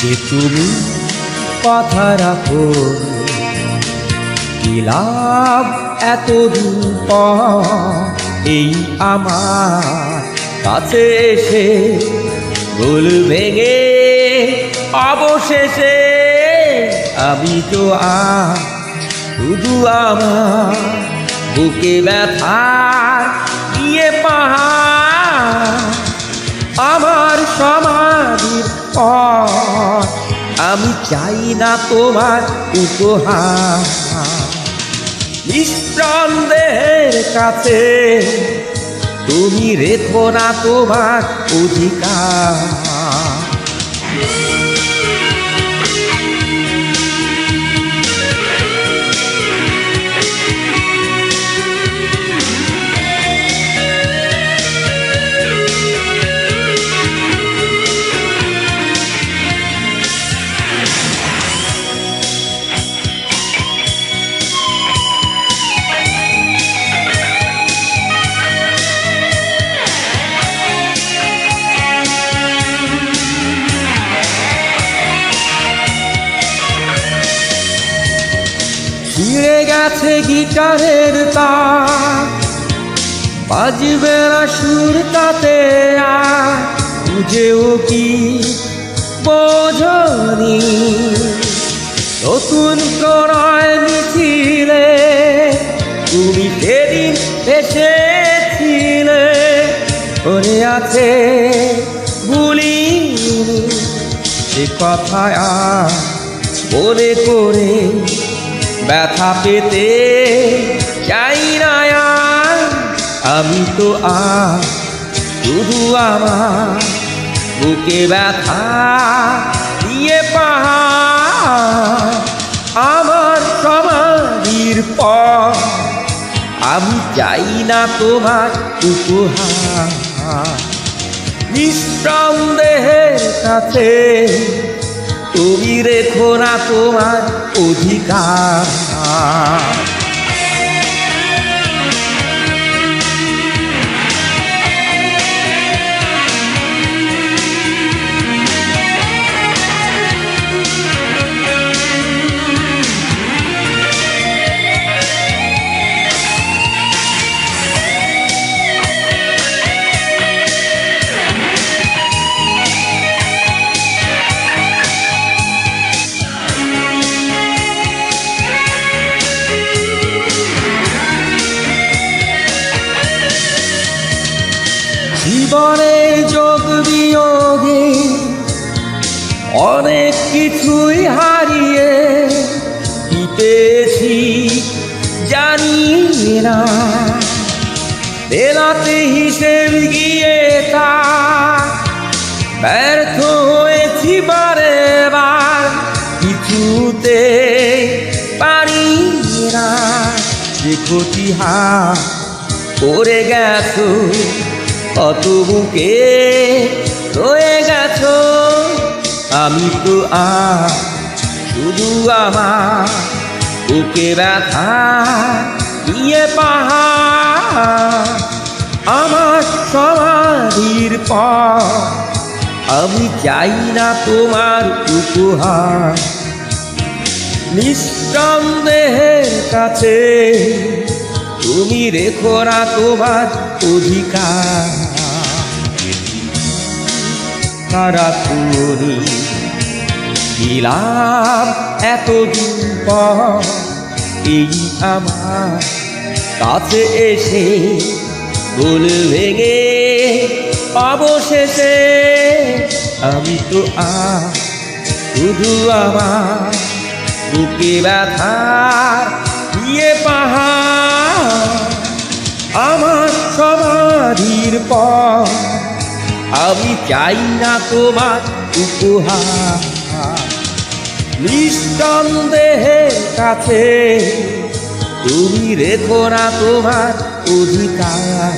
যে তুমি কথা রাখো, কি লাভ এতদিন পর এই আমার কাছে এসে ভুল ভেঙে অবশেষে আমি তো শুধু আমার বুকে ব্যথার দিয়ে পাহাড় আমার সমাধির পর আমি চাই না তোমার উপহার। নিষ্প্রাণ দেহের কাছে তুমি রেখো না তোমার অধিকার। ছিঁড়ে গেছে গিটারের তার, বাজবে না সুর তাতে আর বুঝেও কি বোঝনি। নতুন প্রণয় মিছিলে তুমি সেদিন এসেছিলে, মনে আছে ভুলিনি সে কথা আর মনে করে ব্যথা পেতে চাই না আর। আমি তো শুধু আমার বুকে ব্যথা দিয়ে পাহাড় আমার সমাধির পর আমি চাই না তোমার উপহার। নিষ্প্রাণ দেহের কাছে তুমি রেখো না তোমার অধিকার। জীবনে যোগ বিয়োগে অনেক কিছুই হারিয়ে কি পেয়েছি জানি না, বেলাতে হিসেব গিয়ে তা ব্যর্থ হয়েছি বারে বার, কিছুতে পারি না। যে ক্ষতি করে গেছো কত বুকে রয়ে গেছো, আমি তো শুধু আমার বুকে ব্যথা দিয়ে পাহাড় আমার সমাধির পর আমি চাই না তোমার উপহার। নিষ্প্রাণ দেহের কাছে তুমি রেখো না তোমার অধিকার। তারা তুমি দিলাম এতদিন পর এই আমার কাছে এসে ভুল ভেঙে অবশেষে আমি তো শুধু আমার বুকে ব্যথা দিয়ে পাহাড় আমার সমাধির পর আমি চাই না তোমার উপহার। নিষ্প্রাণ দেহের কাছে তুমি রেখো না তোমার অধিকার।